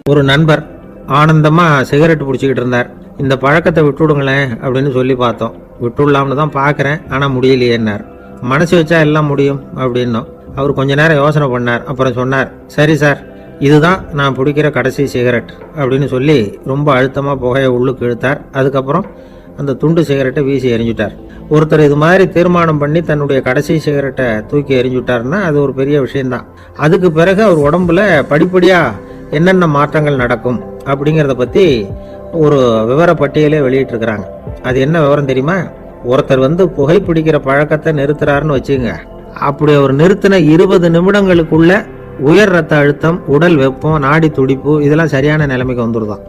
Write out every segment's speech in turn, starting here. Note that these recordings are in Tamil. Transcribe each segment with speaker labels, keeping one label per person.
Speaker 1: ஒரு நண்பர் ஆனந்தமா சிகரெட் பிடிச்சிக்கிட்டு இருந்தார். இந்த பழக்கத்தை விட்டுவிடுங்களேன் அப்படின்னு சொல்லி பார்த்தோம். விட்டுடலாம்னு தான் பார்க்குறேன், ஆனால் முடியலையேன்னார். மனசு வச்சா எல்லாம் முடியும் அப்படின்னோம். அவர் கொஞ்ச நேரம் யோசனை பண்ணார். அப்புறம் சொன்னார், சரி சார், இதுதான் நான் பிடிக்கிற கடைசி சிகரெட் அப்படின்னு சொல்லி ரொம்ப அழுத்தமாக புகையை உள்ளுக்கு இழுத்தார். அதுக்கப்புறம் அந்த துண்டு சிகரெட்டை வீசி எறிஞ்சுட்டார். ஒருத்தர் இது மாதிரி தீர்மானம் பண்ணி தன்னுடைய கடைசி சிகரெட்டை தூக்கி எறிஞ்சுட்டாருன்னா அது ஒரு பெரிய விஷயம்தான். அதுக்கு பிறகு அவர் உடம்புல படிப்படியாக என்னென்ன மாற்றங்கள் நடக்கும் அப்படிங்கிறத பற்றி ஒரு விவர பட்டியலே வெளியிட்டிருக்கிறாங்க. அது என்ன விவரம் தெரியுமா? ஒருத்தர் புகைப்பிடிக்கிற பழக்கத்தை நிறுத்துறாருன்னு வச்சுங்க. அப்படி அவர் நிறுத்தின 20 நிமிடங்களுக்குள்ள உயர் ரத்த அழுத்தம், உடல் வெப்பம், நாடி துடிப்பு இதெல்லாம் சரியான நிலைமைக்கு வந்துருதான்.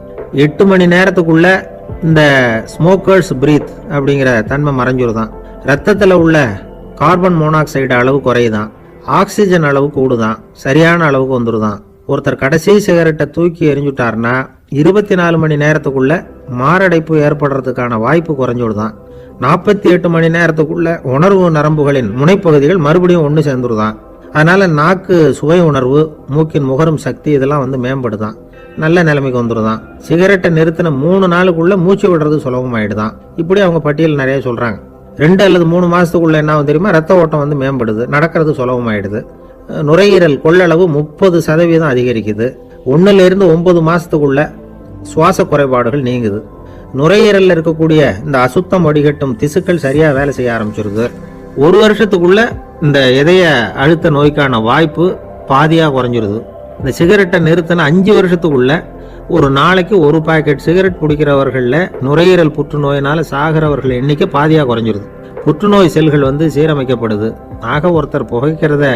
Speaker 1: 8 மணி நேரத்துக்குள்ள இந்த ஸ்மோக்கர்ஸ் பிரீத் அப்படிங்கிற தன்மை மறைஞ்சிருதான். ரத்தத்தில் உள்ள கார்பன் மோனாக்சைடு அளவு குறையுதான், ஆக்சிஜன் அளவு கூடுதான், சரியான அளவுக்கு வந்துருதான். ஒருத்தர் கடைசி சிகரெட்டை தூக்கி எறிஞ்சுட்டாருன்னா 24 மணி நேரத்துக்குள்ள மாரடைப்பு ஏற்படுறதுக்கான வாய்ப்பு குறைஞ்சுடுதான். 48 மணி நேரத்துக்குள்ள உணர்வு நரம்புகளின் முனைப்பகுதிகள் மறுபடியும் ஒன்று சேர்ந்துருதான். அதனால நாக்கு சுவை உணர்வு, மூக்கின் முகரும் சக்தி இதெல்லாம் மேம்படுதான், நல்ல நிலைமைக்கு வந்துடுதான். சிகரெட்டை நிறுத்தின 3 நாளுக்குள்ள மூச்சு விடுறது சுலபமாயிடுதான். இப்படி அவங்க பட்டியல் நிறைய சொல்றாங்க. 2 அல்லது 3 மாசத்துக்குள்ள என்ன தெரியுமா, ரத்த ஓட்டம் மேம்படுது, நடக்கிறது சுலபமாயிடுது. நுரையீரல் கொள்ளளவு 30% அதிகரிக்குது. 1லிருந்து 9 மாசத்துக்குள்ள சுவாச குறைபாடுகள் நீங்குது. நுரையீரல்ல இருக்கக்கூடிய இந்த அசுத்தம் வடிகட்டும் திசுக்கள் சரியா வேலை செய்ய ஆரம்பிச்சிருது. 1 வருஷத்துக்குள்ள இந்த இதய அழுத்த நோய்க்கான வாய்ப்பு பாதியா குறைஞ்சிருது. இந்த சிகரெட்டை நிறுத்தின 5 வருஷத்துக்குள்ள ஒரு நாளைக்கு 1 பாக்கெட் சிகரெட் பிடிக்கிறவர்கள்ல நுரையீரல் புற்றுநோயினால சாகிறவர்கள் எண்ணிக்கை பாதியா குறைஞ்சிருது. புற்றுநோய் செல்கள் சீரமைக்கப்படுது. ஆக ஒருத்தர் புகைக்கிறத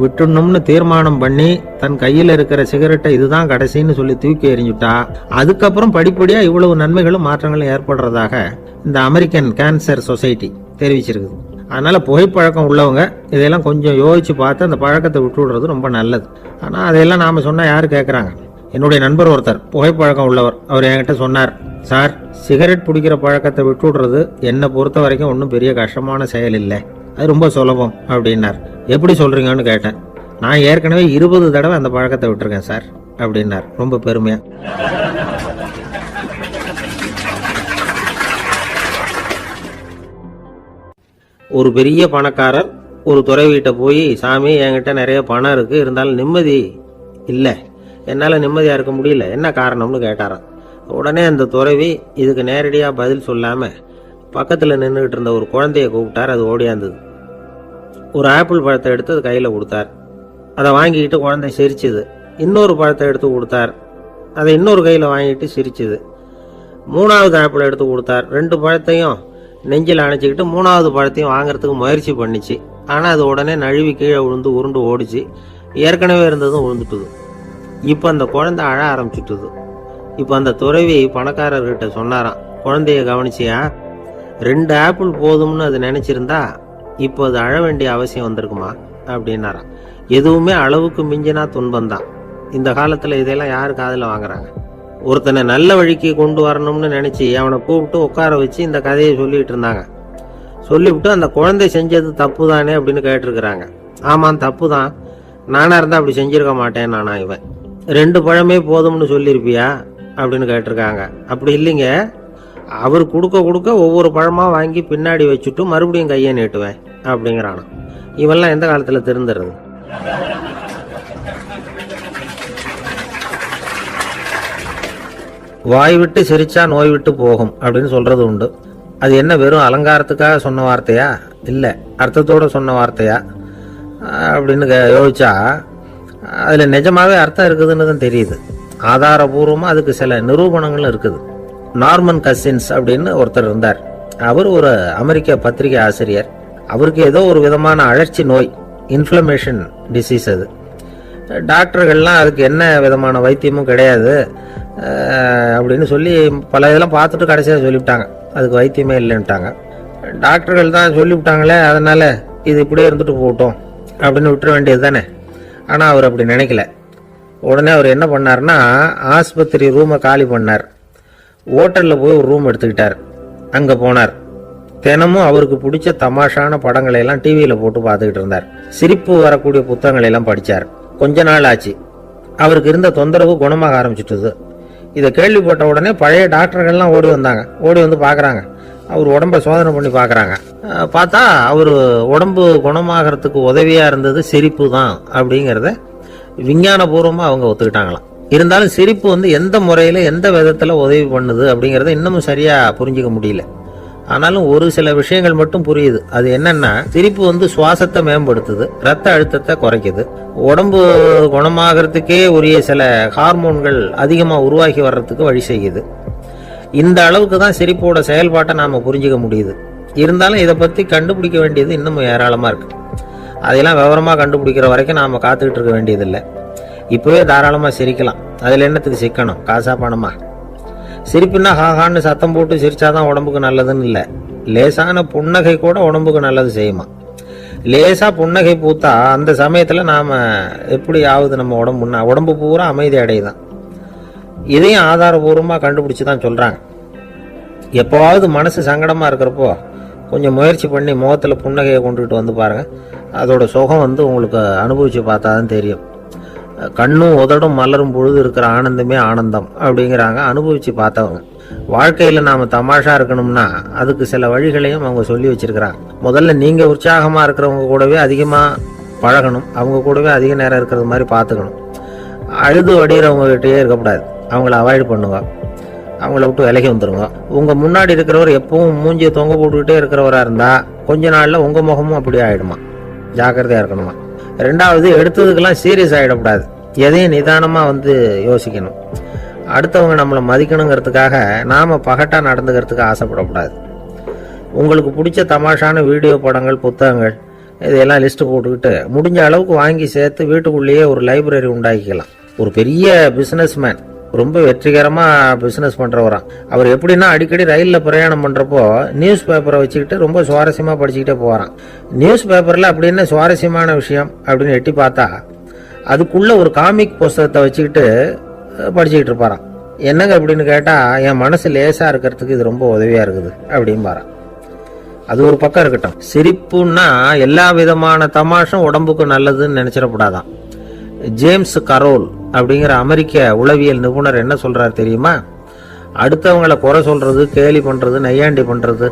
Speaker 1: விட்டுணும்னு தீர்மானம் பண்ணி தன் கையில் இருக்கிற சிகரெட்டை இதுதான் கடைசின்னு சொல்லி தூக்கி எறிஞ்சுட்டா அதுக்கப்புறம் படிப்படியா இவ்வளவு நன்மைகளும் மாற்றங்களும் ஏற்படுறதாக இந்த அமெரிக்கன் கேன்சர் சொசைட்டி தெரிவிச்சிருக்குது. அதனால புகைப்பழக்கம் உள்ளவங்க இதெல்லாம் கொஞ்சம் யோசிச்சு பார்த்து அந்த பழக்கத்தை விட்டு விடுறது ரொம்ப நல்லது. ஆனா அதையெல்லாம் நாம சொன்னா யாரு கேட்கறாங்க? என்னுடைய நண்பர் ஒருத்தர் புகைப்பழக்கம் உள்ளவர், அவர் என்கிட்ட சொன்னார், சார், சிகரெட் பிடிக்கிற பழக்கத்தை விட்டு விடுறது என்னை பொறுத்த வரைக்கும் ஒன்றும் பெரிய கஷ்டமான செயல் இல்லை, அது ரொம்ப சுலபம் அப்படின்னார். எப்படி சொல்றீங்கன்னு கேட்டேன். நான் ஏற்கனவே 20 தடவை அந்த பழக்கத்தை விட்டுருக்கேன் சார் அப்படின்னார் ரொம்ப பெருமையா. ஒரு பெரிய பணக்காரர் ஒரு துறவிகிட்ட போய், சாமி, என்கிட்ட நிறைய பணம் இருக்கு, இருந்தாலும் நிம்மதி இல்லை, என்னால் நிம்மதியாக இருக்க முடியல, என்ன காரணம்னு கேட்டாராம். உடனே அந்த துறவி இதுக்கு நேரடியாக பதில் சொல்லாமல் பக்கத்தில் நின்றுக்கிட்டு இருந்த ஒரு குழந்தைய கூப்பிட்டார். அது ஓடியாந்தது. ஒரு ஆப்பிள் பழத்தை எடுத்து அது கையில் கொடுத்தார். அதை வாங்கிக்கிட்டு குழந்தை சிரிச்சுது. இன்னொரு பழத்தை எடுத்து கொடுத்தார். அதை இன்னொரு கையில் வாங்கிட்டு சிரிச்சுது. 3வது ஆப்பிள் எடுத்து கொடுத்தார். 2 பழத்தையும் நெஞ்சில் அணைச்சிக்கிட்டு 3வது பழத்தையும் வாங்கறதுக்கு முயற்சி பண்ணிச்சு. ஆனால் அது உடனே நழுவி கீழே விழுந்து உருண்டு ஓடிச்சு. ஏற்கனவே இருந்ததும் விழுந்துட்டுது. இப்போ அந்த குழந்தை அழ ஆரம்பிச்சுட்டுது. இப்போ அந்த துறவி பணக்காரர்கிட்ட சொன்னாராம், குழந்தைய கவனிச்சியா, 2 ஆப்பிள் போதும்னு அது நினைச்சிருந்தா இப்போ அது அழ வேண்டிய அவசியம் வந்திருக்குமா அப்படின்னாராம். எதுவுமே அளவுக்கு மிஞ்சினா துன்பம்தான். இந்த காலத்தில் இதெல்லாம் யாரு காதில் வாங்குறாங்க? ஒருத்தனை நல்ல வழிக்கு கொண்டு வரணும்னு நினைச்சு அவனை கூப்பிட்டு உட்கார வச்சு இந்த கதையை சொல்லிட்டு இருந்தாங்க. சொல்லிவிட்டு அந்த குழந்தை செஞ்சது தப்பு தானே அப்படின்னு கேட்டிருக்கிறாங்க. ஆமாம், தப்பு தான், நானா இருந்தா அப்படி செஞ்சிருக்க மாட்டேன் நானா இவன். 2 பழமே போதும்னு சொல்லியிருப்பியா அப்படின்னு கேட்டிருக்காங்க. அப்படி இல்லைங்க, அவர் கொடுக்க கொடுக்க ஒவ்வொரு பழமா வாங்கி பின்னாடி வச்சுட்டு மறுபடியும் கையை நீட்டுவேன் அப்படிங்கிறானா. இவெல்லாம் எந்த காலத்துல திருந்துறது? வாய் விட்டு சிரிச்சா நோய் விட்டு போகும் அப்படின்னு சொல்றது உண்டு. அது என்ன வெறும் அலங்காரத்துக்காக சொன்ன வார்த்தையா, இல்லை அர்த்தத்தோட சொன்ன வார்த்தையா அப்படின்னு யோசிச்சா அதுல நிஜமாவே அர்த்தம் இருக்குதுன்னு தான் தெரியுது. ஆதாரபூர்வமா அதுக்கு சில நிரூபணங்களும் இருக்குது. நார்மன் கசின்ஸ் அப்படின்னு ஒருத்தர் இருந்தார். அவர் ஒரு அமெரிக்க பத்திரிகை ஆசிரியர். அவருக்கு ஏதோ ஒரு விதமான அழற்சி நோய், இன்ஃப்ளமேஷன் டிசீஸ். அது டாக்டர்கள்லாம் அதுக்கு என்ன விதமான வைத்தியமும் கிடையாது அப்படின்னு சொல்லி பல இதெல்லாம் பார்த்துட்டு கடைசியாக சொல்லிவிட்டாங்க அதுக்கு வைத்தியமே இல்லைன்ட்டாங்க. டாக்டர்கள் தான் சொல்லிவிட்டாங்களே, அதனால இது இப்படியே இருந்துட்டு போகட்டும் அப்படின்னு விட்டுற வேண்டியது தானே. ஆனால் அவர் அப்படி நினைக்கல. உடனே அவர் என்ன பண்ணார்னா, ஆஸ்பத்திரி ரூமை காலி பண்ணார். ஹோட்டலில் போய் ஒரு ரூம் எடுத்துக்கிட்டார். அங்கே போனார். தினமும் அவருக்கு பிடிச்ச தமாஷான படங்களை எல்லாம் டிவியில் போட்டு பார்த்துக்கிட்டு இருந்தார். சிரிப்பு வரக்கூடிய புத்தகங்களை எல்லாம் படித்தார். கொஞ்ச நாள் ஆச்சு. அவருக்கு இருந்த தொந்தரவு குணமாக ஆரம்பிச்சிட்டது. இதை கேள்விப்பட்ட உடனே பழைய டாக்டர்கள்லாம் ஓடி வந்தாங்க. ஓடி வந்து பார்க்குறாங்க. அவர் உடம்பை சோதனை பண்ணி பார்க்குறாங்க. பார்த்தா அவர் உடம்பு குணமாகறதுக்கு உதவியாக இருந்தது சிரிப்பு தான் அப்படிங்கிறத விஞ்ஞானபூர்வமாக அவங்க ஒத்துக்கிட்டாங்களாம். இருந்தாலும் சிரிப்பு வந்து எந்த முறையில் எந்த விதத்தில் உதவி பண்ணுது அப்படிங்கிறத இன்னமும் சரியாக புரிஞ்சிக்க முடியல. ஆனாலும் ஒரு சில விஷயங்கள் மட்டும் புரியுது. அது என்னன்னா, சிரிப்பு வந்து சுவாசத்தை மேம்படுத்துது, ரத்த அழுத்தத்தை குறைக்குது, உடம்பு குணமாகறதுக்கே உரிய சில ஹார்மோன்கள் அதிகமாக உருவாகி வர்றதுக்கு வழி செய்யுது. இந்த அளவுக்கு தான் சிரிப்போட செயல்பாட்டை நாம் புரிஞ்சிக்க முடியுது. இருந்தாலும் இதை பற்றி கண்டுபிடிக்க வேண்டியது இன்னமும் ஏராளமாக இருக்குது. அதெல்லாம் விவரமாக கண்டுபிடிக்கிற வரைக்கும் நாம் காத்துக்கிட்டு இருக்க வேண்டியதில்லை. இப்போவே தாராளமாக சிரிக்கலாம். அதில் என்னத்துக்கு சிக்கணும்? காசா பணமா? சிரிப்புன்னா ஹாஹான்னு சத்தம் போட்டு சிரிச்சாதான் உடம்புக்கு நல்லதுன்னு இல்லை. லேசான புன்னகை கூட உடம்புக்கு நல்லது செய்யுமா. லேசாக புன்னகை பூத்தா அந்த சமயத்தில் நாம் எப்படி ஆகுது? நம்ம உடம்பு பூரா அமைதி அடையுதான். இதையும் ஆதாரபூர்வமாக கண்டுபிடிச்சி தான் சொல்கிறாங்க. எப்போவாவது மனசு சங்கடமாக இருக்கிறப்போ கொஞ்சம் முயற்சி பண்ணி முகத்தில் புன்னகையை கொண்டுகிட்டு வந்து பாருங்கள். அதோட சுகம் வந்து உங்களுக்கு அனுபவித்து பார்த்தா தான் தெரியும். கண்ணும் உதடும் மலரும் பொழுது இருக்கிற ஆனந்தமே ஆனந்தம் அப்படிங்கிறாங்க அனுபவித்து பார்த்தவங்க. வாழ்க்கையில் நாம் தமாஷா இருக்கணும்னா அதுக்கு சில வழிகளையும் அவங்க சொல்லி வச்சிருக்கிறாங்க. முதல்ல நீங்கள் உற்சாகமாக இருக்கிறவங்க கூடவே அதிகமாக பழகணும். அவங்க கூடவே அதிக நேரம் இருக்கிறது மாதிரி பார்த்துக்கணும். அழுது வடிகிறவங்க கிட்டேயே இருக்கக்கூடாது. அவங்கள அவாய்ட் பண்ணுங்க. அவங்கள விட்டு விலகி வந்துடுங்க. உங்கள் முன்னாடி இருக்கிறவர் எப்பவும் மூஞ்சியை தொங்க போட்டுக்கிட்டே இருக்கிறவராக இருந்தால் கொஞ்ச நாளில் உங்கள் முகமும் அப்படி ஆகிடுமா. ஜாக்கிரதையாக இருக்கணுமா. ரெண்டாவது, எடுத்ததுக்கெல்லாம் சீரியஸ் ஆகிடக்கூடாது. எதையும் நிதானமாக வந்து யோசிக்கணும். அடுத்தவங்க நம்மளை மதிக்கணுங்கிறதுக்காக நாம் பகட்டாக நடந்துக்கிறதுக்கு ஆசைப்படக்கூடாது. உங்களுக்கு பிடிச்ச தமாஷான வீடியோ படங்கள், புத்தகங்கள் இதெல்லாம் லிஸ்ட்டு போட்டுக்கிட்டு முடிஞ்ச அளவுக்கு வாங்கி சேர்த்து வீட்டுக்குள்ளேயே ஒரு லைப்ரரி உண்டாக்கிக்கலாம். ஒரு பெரிய பிஸ்னஸ் மேன், ரொம்ப வெற்றிகரமாக பிஸ்னஸ் பண்ணுறவரான். அவர் எப்படின்னா அடிக்கடி ரயிலில் பிரயாணம் பண்ணுறப்போ நியூஸ் பேப்பரை வச்சுக்கிட்டு ரொம்ப சுவாரஸ்யமாக படிச்சுக்கிட்டே போகிறான். நியூஸ் பேப்பரில் அப்படின்னு சுவாரஸ்யமான விஷயம் அப்படின்னு எட்டி பார்த்தா அதுக்குள்ளே ஒரு காமிக் புஸ்தகத்தை வச்சுக்கிட்டு படிச்சுக்கிட்டு இருப்பாரான். என்னங்க அப்படின்னு கேட்டால், என் மனசு லேசாக இருக்கிறதுக்கு இது ரொம்ப உதவியாக இருக்குது அப்படின்பாரான். அது ஒரு பக்கம் இருக்கட்டும். சிரிப்புன்னா எல்லா விதமான தமாஷும் உடம்புக்கு நல்லதுன்னு நினச்சிடக்கூடாதான். ஜேம்ஸ் கரோல் அப்படிங்கிற அமெரிக்க உளவியல் நிபுணர் என்ன சொல்றாரு தெரியுமா? அடுத்தவங்களை குறை சொல்றது, கேலி பண்றது, நையாண்டி பண்றது,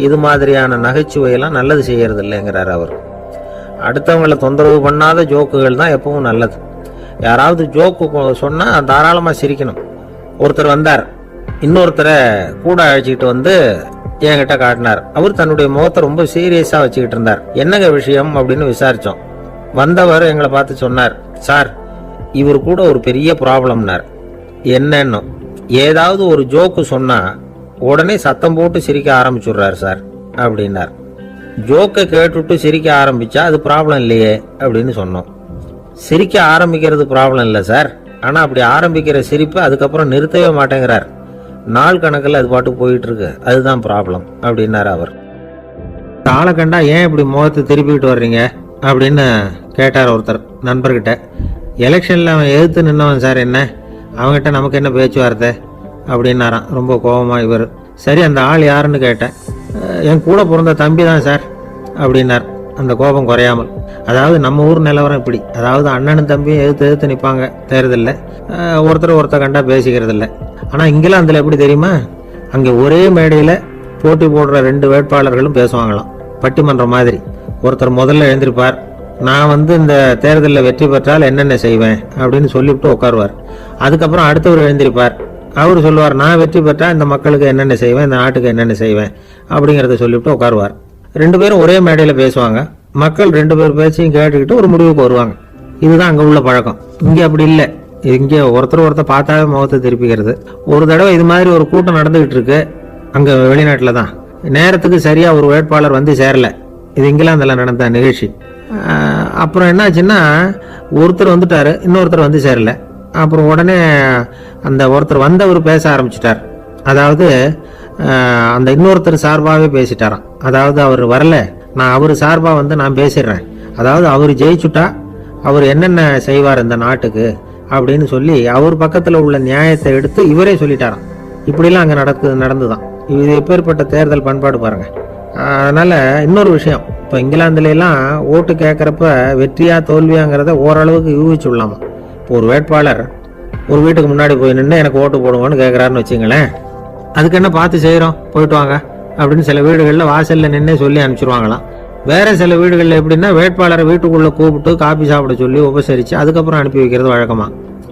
Speaker 1: இது மாதிரியான நகைச்சுவையெல்லாம் நல்லது செய்யறது இல்லைங்கிறார் அவர். அடுத்தவங்களை தொந்தரவு பண்ணாத ஜோக்குகள் தான் எப்பவும் நல்லது. யாராவது ஜோக்கு சொன்னா தாராளமா சிரிக்கணும். ஒருத்தர் வந்தார், இன்னொருத்தரை கூட அழைச்சிக்கிட்டு வந்து என்கிட்ட காட்டினார். அவர் தன்னுடைய முகத்தை ரொம்ப சீரியஸா வச்சுக்கிட்டு இருந்தார். என்னங்க விஷயம் அப்படின்னு விசாரிச்சோம். வந்தவர் எங்களை பார்த்து சொன்னார், சார், இவர் கூட ஒரு பெரிய ப்ராப்ளம்னார். என்னன்னு, ஏதாவது ஒரு ஜோக்கு சொன்னா உடனே சத்தம் போட்டு சிரிக்க ஆரம்பிச்சுடுறாரு சார் அப்படின்னார். ஜோக்கை கேட்டுட்டு சிரிக்க ஆரம்பிச்சா அது ப்ராப்ளம் இல்லையே அப்படின்னு சொன்னோம். சிரிக்க ஆரம்பிக்கிறது ப்ராப்ளம் இல்லை சார், ஆனால் அப்படி ஆரம்பிக்கிற சிரிப்பு அதுக்கப்புறம் நிறுத்தவே மாட்டேங்கிறார். நாள் கணக்கில் அது பாட்டுக்கு போயிட்டு இருக்கு, அதுதான் ப்ராப்ளம் அப்படின்னாரு அவர். ஆளை கண்டா ஏன் இப்படி முகத்தை திருப்பிக்கிட்டு வர்றீங்க அப்படின்னு கேட்டார் ஒருத்தர் நண்பர்கிட்ட. எலெக்ஷனில் அவன் எதிர்த்து நின்னவன் சார், என்ன அவங்ககிட்ட நமக்கு என்ன பேச்சுவார்த்தை அப்படின்னாரான் ரொம்ப கோபமாக இவர். சரி, அந்த ஆள் யாருன்னு கேட்டேன். என் கூட பிறந்த தம்பி தான் சார் அப்படின்னார் அந்த கோபம் குறையாமல். அதாவது நம்ம ஊர் நிலவரம் இப்படி. அதாவது அண்ணனும் தம்பியும் எதிர்த்து நிற்பாங்க தேர்தலில். ஒருத்தர் கண்டா பேசிக்கிறது இல்லை. ஆனால் இங்கிலாந்தில் எப்படி தெரியுமா? அங்கே ஒரே மேடையில் போட்டி போடுற 2 வேட்பாளர்களும் பேசுவாங்களாம், பட்டிமன்றம் மாதிரி. ஒருத்தர் முதல்ல எழுந்திருப்பார், நான் இந்த தேர்தலில் வெற்றி பெற்றால் என்னென்ன செய்வேன் அப்படின்னு சொல்லிவிட்டு உட்காருவார். அதுக்கப்புறம் அடுத்தவர் எழுந்திருப்பார், அவர் சொல்லுவார், நான் வெற்றி பெற்றால் இந்த மக்களுக்கு என்னென்ன செய்வேன், இந்த நாட்டுக்கு என்னென்ன செய்வேன் அப்படிங்கிறத சொல்லிவிட்டு உட்காருவார். 2 பேரும் ஒரே மேடையில் பேசுவாங்க. மக்கள் 2 பேர் பேச்சையும் கேட்டுக்கிட்டு ஒரு முடிவுக்கு வருவாங்க. இதுதான் அங்கே உள்ள பழக்கம். இங்கே அப்படி இல்லை. இங்கே ஒருத்தர் பார்த்தாவே முகத்தை திருப்பிக்கிறது. ஒரு தடவை இது மாதிரி ஒரு கூட்டம் நடந்துகிட்டு இருக்கு அங்கே வெளிநாட்டில் தான். நேரத்துக்கு சரியாக ஒரு வேட்பாளர் வந்து சேரல. இது இங்கிலாந்தில் நடந்த நிகழ்ச்சி. அப்புறம் என்னாச்சுன்னா, ஒருத்தர் வந்துட்டாரு, இன்னொருத்தர் வந்து சேரல. அப்புறம் உடனே அந்த ஒருத்தர் வந்தவர் பேச ஆரம்பிச்சிட்டார். அதாவது அந்த இன்னொருத்தர் சார்பாகவே பேசிட்டாராம். அதாவது அவர் வரல, நான் அவர் சார்பாக நான் பேசிடுறேன். அதாவது அவர் ஜெயிச்சுட்டா அவர் என்னென்ன செய்வார் இந்த நாட்டுக்கு அப்படின்னு சொல்லி அவர் பக்கத்தில் உள்ள நியாயத்தை எடுத்து இவரே சொல்லிட்டாராம். இப்படிலாம் அங்கே நடந்துதான். இது எப்பேற்பட்ட தேர்தல் பண்பாடு பாருங்க. அதனால இன்னொரு விஷயம், இப்போ இங்கிலாந்துலாம் ஓட்டு கேட்குறப்ப வெற்றியா தோல்வியாங்கிறத ஓரளவுக்கு யூகிச்சுடலாமா. ஒரு வேட்பாளர் ஒரு வீட்டுக்கு முன்னாடி போய் நின்று எனக்கு ஓட்டு போடுங்கன்னு கேட்குறாருன்னு வச்சுங்களேன், அதுக்கு என்ன பார்த்து செய்கிறோம், போயிட்டு வாங்க அப்படின்னு சில வீடுகளில் வாசலில் நின்று சொல்லி அனுப்பிச்சிருவாங்களாம். வேற சில வீடுகளில் எப்படின்னா வேட்பாளரை வீட்டுக்குள்ளே கூப்பிட்டு காபி சாப்பிட சொல்லி உபசரித்து அதுக்கப்புறம் அனுப்பி வைக்கிறது வழக்கமா.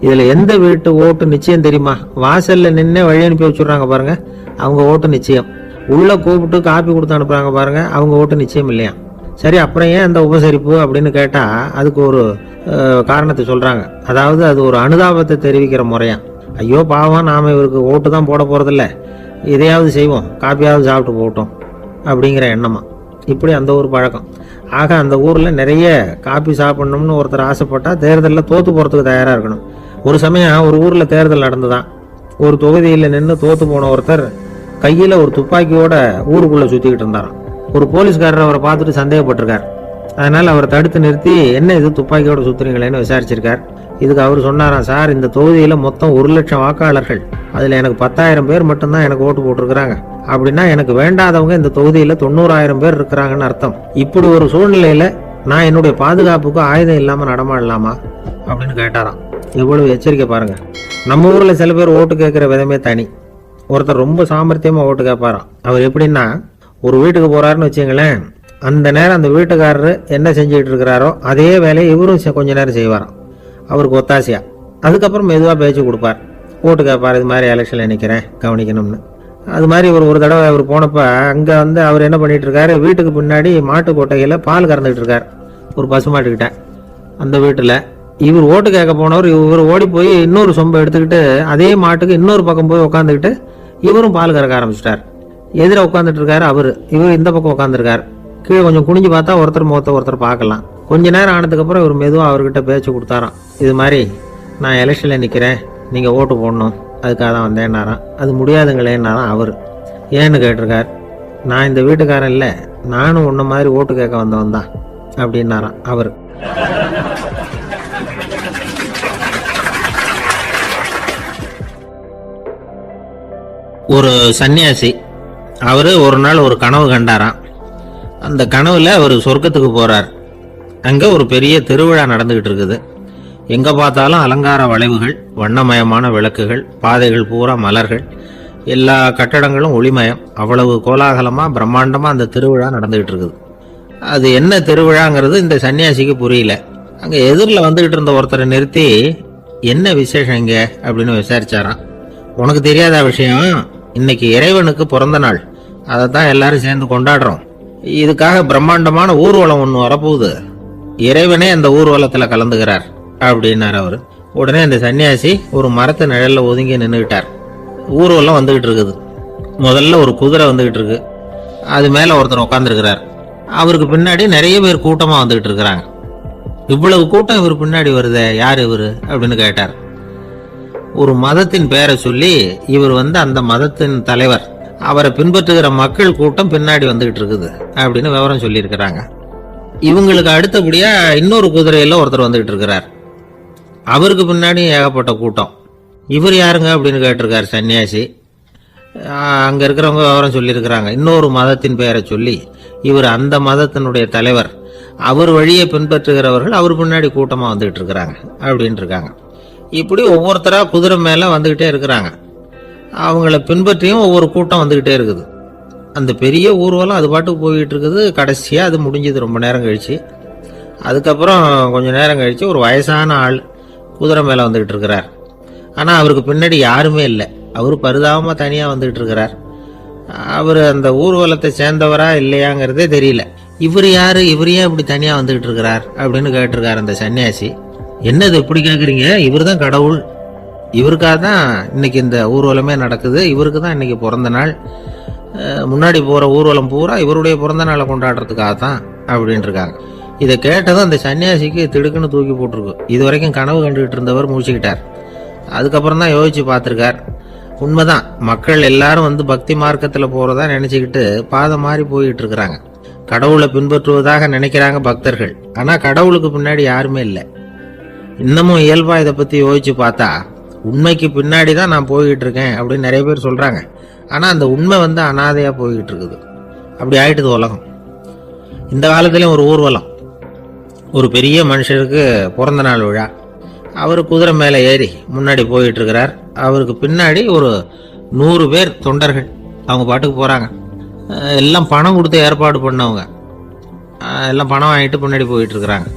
Speaker 1: இதில் எந்த வீட்டு ஓட்டு நிச்சயம் தெரியுமா? வாசலில் நின்று வழி அனுப்பி வச்சுடுறாங்க பாருங்க, அவங்க ஓட்டு நிச்சயம். உள்ளே கூப்பிட்டு காப்பி கொடுத்து அனுப்புகிறாங்க பாருங்க, அவங்க ஓட்டு நிச்சயம் இல்லையா. சரி, அப்புறம் ஏன் அந்த உபசரிப்பு அப்படின்னு கேட்டால் அதுக்கு ஒரு காரணத்தை சொல்கிறாங்க. அதாவது அது ஒரு அனுதாபத்தை தெரிவிக்கிற முறையா. ஐயோ பாவம், நாம் இவருக்கு ஓட்டு தான் போட போகிறதில்ல, இதையாவது செய்வோம், காப்பியாவது சாப்பிட்டு போட்டோம் அப்படிங்கிற எண்ணமா. இப்படி அந்த ஒரு பழக்கம். ஆக அந்த ஊரில் நிறைய காப்பி சாப்பிடணும்னு ஒருத்தர் ஆசைப்பட்டால் தேர்தலில் தோற்று போகிறதுக்கு தயாராக இருக்கணும். ஒரு சமயம் ஒரு ஊரில் தேர்தல் நடந்துதான். ஒரு தொகுதியில் நின்று தோற்று போன ஒருத்தர் கையில் ஒரு துப்பாக்கியோட ஊருக்குள்ளே சுற்றிக்கிட்டு இருந்தாராம். ஒரு போலீஸ்காரர் அவரை பார்த்துட்டு சந்தேகப்பட்டிருக்கார். அதனால் அவரை தடுத்து நிறுத்தி என்ன இது துப்பாக்கியோட சுற்றுறீங்களேன்னு விசாரிச்சிருக்கார். இதுக்கு அவர் சொன்னாராம், சார் இந்த தொகுதியில் மொத்தம் 1,00,000 வாக்காளர்கள், அதில் எனக்கு 10,000 பேர் மட்டும்தான் எனக்கு ஓட்டு போட்டிருக்கிறாங்க. அப்படின்னா எனக்கு வேண்டாதவங்க இந்த தொகுதியில் 90,000 பேர் இருக்கிறாங்கன்னு அர்த்தம். இப்படி ஒரு சூழ்நிலையில் நான் என்னுடைய பாதுகாப்புக்கு ஆயுதம் இல்லாமல் நடமாடலாமா அப்படின்னு கேட்டாராம். எவ்வளவு எச்சரிக்கை பாருங்க. நம்ம ஊரில் சில பேர் ஓட்டு கேட்குற விதமே தனி. ஒருத்தர் ரொம்ப சாமர்த்தியமாக ஓட்டு கேட்பாராம். அவர் எப்படின்னா, ஒரு வீட்டுக்கு போகிறாருன்னு வச்சுங்களேன், அந்த நேரம் அந்த வீட்டுக்காரரு என்ன செஞ்சுக்கிட்டு இருக்கிறாரோ அதே வேலையை இவரும் கொஞ்ச நேரம் செய்வாராம், அவருக்கு ஒத்தாசையா. அதுக்கப்புறம் மெதுவாக பேச்சு கொடுப்பார், ஓட்டு கேட்பார், இது மாதிரி எலெக்ஷனில் நிற்கிறேன் கவனிக்கணும்னு. அது மாதிரி ஒரு தடவை அவர் போனப்போ அங்கே அவர் என்ன பண்ணிட்டு இருக்காரு, வீட்டுக்கு பின்னாடி மாட்டு கொட்டையில் பால் கறந்துக்கிட்டு இருக்கார் ஒரு பசுமாட்டுக்கிட்ட. அந்த வீட்டில் இவர் ஓட்டு கேட்க போனவர் இவர் ஓடி போய் இன்னொரு சொம்பை எடுத்துக்கிட்டு அதே மாட்டுக்கு இன்னொரு பக்கம் போய் உட்காந்துக்கிட்டு இவரும் பால் கறக்க ஆரம்பிச்சிட்டார். எதிர உட்காந்துட்டு இருக்காரு அவரு, இவர் இந்த பக்கம் உட்காந்துருக்காரு. கீழே கொஞ்சம் குனிஞ்சு பார்த்தா ஒருத்தர் முகத்தை ஒருத்தர் பார்க்கலாம். கொஞ்ச நேரம் ஆனதுக்கப்புறம் இவர் மெதுவாக அவர்கிட்ட பேச்சு கொடுத்தாராம். இது மாதிரி நான் எலெக்ஷனில் நிற்கிறேன், நீங்கள் ஓட்டு போடணும், அதுக்காக தான் வந்தேன்னாராம். அது முடியாதுங்களேன்னாராம் அவர். ஏன்னு கேட்டிருக்கார். நான் இந்த வீட்டுக்காரன் இல்லை, நானும் உன்ன மாதிரி ஓட்டு கேட்க வந்தவன் தான் அப்படின்னாராம் அவர். ஒரு சன்னியாசி அவரு ஒரு நாள் ஒரு கனவு கண்டாராம். அந்த கனவுல அவர் சொர்க்கத்துக்கு போறார். அங்க ஒரு பெரிய திருவிழா நடந்துகிட்டு இருக்குது. எங்க பார்த்தாலும் அலங்கார வளைவுகள், வண்ணமயமான விளக்குகள், பாதைகள் பூரா மலர்கள், எல்லா கட்டடங்களும் ஒளிமயம். அவ்வளவு கோலாகலமா பிரம்மாண்டமா அந்த திருவிழா நடந்துகிட்டு இருக்குது. அது என்ன திருவிழாங்கிறது இந்த சன்னியாசிக்கு புரியல. அங்க எதிரில் வந்துகிட்டு இருந்த ஒருத்தரை நிறுத்தி என்ன விசேஷம் இங்க அப்படின்னு விசாரிச்சாராம். உனக்கு தெரியாத விஷயம், இன்னைக்கு இறைவனுக்கு பிறந்த நாள், அதை தான் எல்லாரும் சேர்ந்து கொண்டாடுறோம். இதுக்காக பிரம்மாண்டமான ஊர்வலம் ஒன்று வரப்போகுது, இறைவனே அந்த ஊர்வலத்தில் கலந்துகிறார் அப்படின்னார் அவர். உடனே அந்த சன்னியாசி ஒரு மரத்து நிழல்ல ஒதுங்கி நின்றுக்கிட்டார். ஊர்வலம் வந்துகிட்டு இருக்குது. முதல்ல ஒரு குதிரை வந்துகிட்டு இருக்கு, அது மேல ஒருத்தர் உட்காந்துருக்கிறார். அவருக்கு பின்னாடி நிறைய பேர் கூட்டமா வந்துகிட்டு இருக்கிறாங்க. இவ்வளவு கூட்டம் இவர் பின்னாடி வருதே, யார் இவரு அப்படின்னு கேட்டார். ஒரு மதத்தின் பெயரை சொல்லி இவர் அந்த மதத்தின் தலைவர், அவரை பின்பற்றுகிற மக்கள் கூட்டம் பின்னாடி வந்துகிட்டு இருக்குது அப்படின்னு விவரம் சொல்லியிருக்கிறாங்க. இவங்களுக்கு அடுத்தபடியா இன்னொரு குதிரையில ஒருத்தர் வந்துகிட்டு இருக்கிறார். அவருக்கு பின்னாடி ஏகப்பட்ட கூட்டம். இவர் யாருங்க அப்படின்னு கேட்டிருக்காரு சன்னியாசி. அங்க இருக்கிறவங்க விவரம் சொல்லியிருக்கிறாங்க. இன்னொரு மதத்தின் பெயரை சொல்லி இவர் அந்த மதத்தினுடைய தலைவர், அவர் வழியை பின்பற்றுகிறவர்கள் அவர் பின்னாடி கூட்டமா வந்துகிட்டு இருக்கிறாங்க அப்படின்னு இருக்காங்க. இப்படி ஒவ்வொருத்தரா குதிரை மேல வந்துகிட்டே இருக்கிறாங்க. அவங்கள பின்பற்றியும் ஒவ்வொரு கூட்டம் வந்துகிட்டே இருக்குது. அந்த பெரிய ஊர்வலம் அது பாட்டுக்கு போயிட்டு இருக்குது. கடைசியா அது முடிஞ்சது ரொம்ப நேரம் கழிச்சு. அதுக்கப்புறம் கொஞ்சம் நேரம் கழிச்சு ஒரு வயசான ஆள் குதிரை மேல வந்துகிட்டு இருக்கிறார். ஆனா அவருக்கு பின்னாடி யாருமே இல்லை. அவர் பரிதாபமா தனியா வந்துகிட்டு இருக்கிறார். அவர் அந்த ஊர்வலத்தை சேர்ந்தவரா இல்லையாங்கிறதே தெரியல. இவர் யாரு, இவர் ஏன் இப்படி தனியா வந்துகிட்டு இருக்கிறார் அப்படின்னு கேட்டிருக்காரு அந்த சன்னியாசி. என்னது இப்படி கேட்குறீங்க, இவர் தான் கடவுள், இவருக்காக தான் இன்னைக்கு இந்த ஊர்வலமே நடக்குது, இவருக்கு தான் இன்னைக்கு பிறந்த நாள், முன்னாடி போகிற ஊர்வலம் பூரா இவருடைய பிறந்த நாளை கொண்டாடுறதுக்காக தான் அப்படின்னு இருக்காங்க. இதை கேட்டதும் அந்த சன்னியாசிக்கு திடுக்குன்னு தூக்கி போட்டிருக்கு. இது வரைக்கும் கனவு கண்டுகிட்டு இருந்தவர் மூழ்கிட்டார். அதுக்கப்புறம் தான் யோசிச்சு பார்த்துருக்கார். உண்மைதான், மக்கள் எல்லாரும் பக்தி மார்க்கத்தில் போகிறதா நினச்சிக்கிட்டு பாதை மாறி போயிட்டு இருக்கிறாங்க. கடவுளை பின்பற்றுவதாக நினைக்கிறாங்க பக்தர்கள். ஆனால் கடவுளுக்கு பின்னாடி யாருமே இல்லை. இன்னமும் இயல்பா இதை பற்றி யோசிச்சு பார்த்தா உண்மைக்கு பின்னாடி தான் நான் போய்கிட்டு இருக்கேன் அப்படின்னு நிறைய பேர் சொல்கிறாங்க. ஆனால் அந்த உண்மை அனாதையாக போய்கிட்டு இருக்குது. அப்படி ஆயிட்டுது உலகம். இந்த காலத்துலேயும் ஒரு ஊர்வலம், ஒரு பெரிய மனுஷருக்கு பிறந்த நாள் விழா. அவர் குதிரை மேலே ஏறி முன்னாடி போயிட்டு இருக்கிறார். அவருக்கு பின்னாடி ஒரு 100 பேர் தொண்டர்கள் அவங்க பாட்டுக்கு போகிறாங்க. எல்லாம் பணம் கொடுத்து ஏற்பாடு பண்ணவங்க. எல்லாம் பணம் வாங்கிட்டு பின்னாடி போயிட்டு இருக்கிறாங்க.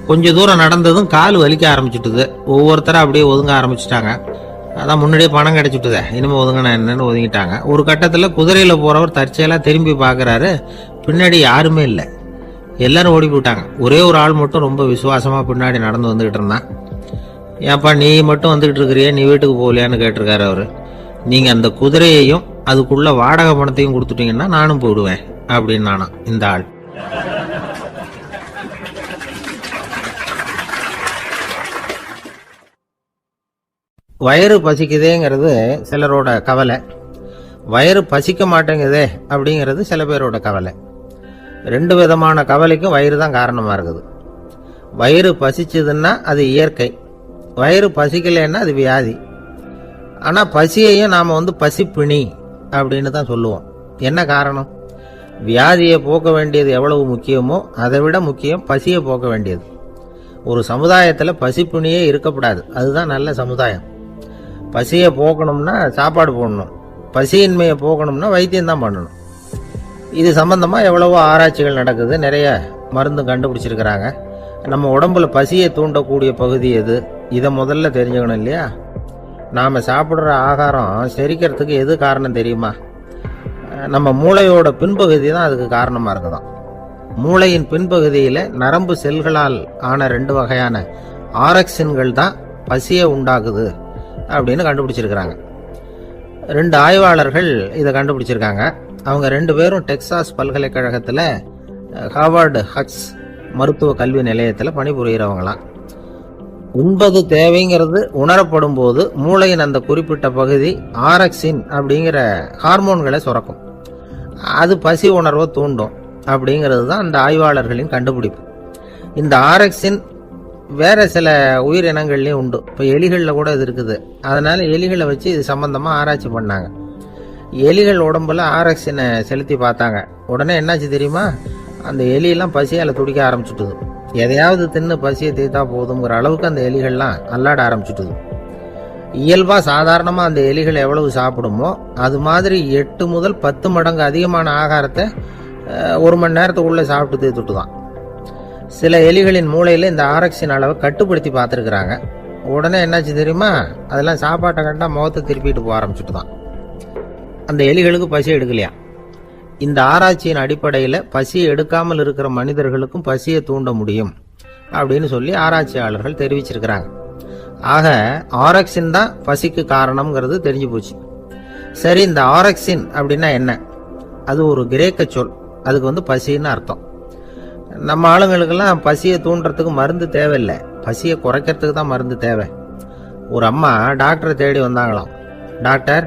Speaker 1: கொஞ்சம் தூரம் நடந்ததும் கால் வலிக்க ஆரம்பிச்சுட்டுது. ஒவ்வொருத்தரும் அப்படியே ஒதுங்க ஆரம்பிச்சுட்டாங்க. அதான் முன்னாடியே பணம் கிடைச்சிட்டுதே, இனிமேல் ஒதுங்கினா என்னன்னு ஒதுங்கிட்டாங்க. ஒரு கட்டத்தில் குதிரையில் போகிறவர் தற்செயலாக திரும்பி பார்க்குறாரு, பின்னாடி யாருமே இல்லை, எல்லாரும் ஓடி போயிட்டாங்க. ஒரே ஒரு ஆள் மட்டும் ரொம்ப விசுவாசமாக பின்னாடி நடந்து வந்துக்கிட்டு இருந்தான். ஏன்ப்பா நீ மட்டும் வந்துக்கிட்டு இருக்கிறியே, நீ வீட்டுக்கு போகலையான்னு கேட்டிருக்காரு அவர். நீங்கள் அந்த குதிரையையும் அதுக்குள்ள வாடகை பணத்தையும் கொடுத்துட்டீங்கன்னா நானும் போயிடுவேன் அப்படின்னு நானா இந்த ஆள். வயிறு பசிக்குதேங்கிறது சிலரோட கவலை, வயிறு பசிக்க மாட்டேங்குதே அப்படிங்கிறது சில பேரோட கவலை. 2 விதமான கவலைக்கும் வயிறு தான் காரணமாக இருக்குது. வயிறு பசிச்சதுன்னா அது இயற்கை, வயிறு பசிக்கலைன்னா அது வியாதி. ஆனால் பசியையும் நாம் பசிப்பிணி அப்படின்னு தான் சொல்லுவோம். என்ன காரணம்? வியாதியை போக்க வேண்டியது எவ்வளவு முக்கியமோ அதை விட முக்கியம் பசியை போக்க வேண்டியது. ஒரு சமுதாயத்தில் பசிப்பிணியே இருக்கக்கூடாது, அதுதான் நல்ல சமுதாயம். பசியை போக்கணும்னா சாப்பாடு போடணும், பசியின்மையை போக்கணும்னா வைத்தியம் தான் பண்ணணும். இது சம்பந்தமாக எவ்வளவோ ஆராய்ச்சிகள் நடக்குது, நிறைய மருந்து கண்டுபிடிச்சிருக்கிறாங்க. நம்ம உடம்புல பசியை தூண்டக்கூடிய பகுதி எது, இதை முதல்ல தெரிஞ்சுக்கணும் இல்லையா? நாம் சாப்பிட்ற ஆகாரம் செரிக்கிறதுக்கு எது காரணம் தெரியுமா? நம்ம மூளையோட பின்பகுதி தான் அதுக்கு காரணமாக இருக்குதாம். மூளையின் பின்பகுதியில் நரம்பு செல்களால் ஆன 2 வகையான ஆரக்சின்கள் தான் பசியை உண்டாக்குது அப்படின்னு கண்டுபிடிச்சிருக்கிறாங்க. 2 ஆய்வாளர்கள் இதை கண்டுபிடிச்சிருக்காங்க. அவங்க 2 பேரும் டெக்சாஸ் பல்கலைக்கழகத்தில் ஹார்வர்டு ஹக்ஸ் மருத்துவ கல்வி நிலையத்தில் பணிபுரிகிறவங்களாம். உண்பது தேவைங்கிறது உணரப்படும் போது மூளையின் அந்த குறிப்பிட்ட பகுதி ஆரக்சின் அப்படிங்கிற ஹார்மோன்களை சுரக்கும். அது பசி உணர்வை தூண்டும் அப்படிங்கிறது தான் அந்த ஆய்வாளர்களின் கண்டுபிடிப்பு. இந்த ஆரக்சின் வேற சில உயிரினங்கள்லையும் உண்டு. இப்போ எலிகளில் கூட இது இருக்குது. அதனால எலிகளை வச்சு இது சம்பந்தமாக ஆராய்ச்சி பண்ணாங்க. எலிகள் உடம்புல ஆரக்சினை செலுத்தி பார்த்தாங்க. உடனே என்னாச்சு தெரியுமா? அந்த எலியெல்லாம் பசியால் துடிக்க ஆரம்பிச்சுட்டுது. எதையாவது தின்னு பசியை தீர்த்தா போதுங்கிற அளவுக்கு அந்த எலிகள்லாம் அல்லாட ஆரம்பிச்சுட்டுது. இயல்பாக சாதாரணமாக அந்த எலிகள் எவ்வளவு சாப்பிடுமோ அது மாதிரி 8 முதல் 10 மடங்கு அதிகமான ஆகாரத்தை 1 மணி நேரத்துக்குள்ளே சாப்பிட்டு தீர்த்துட்டு தான். சில எலிகளின் மூளையில் இந்த ஆரக்சின் அளவை கட்டுப்படுத்தி பார்த்துருக்குறாங்க. உடனே என்னாச்சு தெரியுமா? அதெல்லாம் சாப்பாட்டை கண்டா முகத்தை திருப்பிட்டு போக ஆரம்பிச்சுட்டு தான். அந்த எலிகளுக்கு பசி எடுக்கலையா? இந்த ஆராய்ச்சியின் அடிப்படையில் பசியை எடுக்காமல் இருக்கிற மனிதர்களுக்கும் பசியை தூண்ட முடியும் அப்படின்னு சொல்லி ஆராய்ச்சியாளர்கள் தெரிவிச்சிருக்கிறாங்க. ஆக ஆரக்சின் தான் பசிக்கு காரணம்ங்கிறது தெரிஞ்சு போச்சு. சரி, இந்த ஆரக்சின் அப்படின்னா என்ன? அது ஒரு கிரேக்க சொல். அதுக்கு பசின்னு அர்த்தம். நம்ம ஆளுங்களுக்கெல்லாம் பசியை தூண்டுறதுக்கு மருந்து தேவையில்லை, பசியை குறைக்கிறதுக்கு தான் மருந்து தேவை. ஒரு அம்மா டாக்டரை தேடி வந்தாங்களாம். டாக்டர்,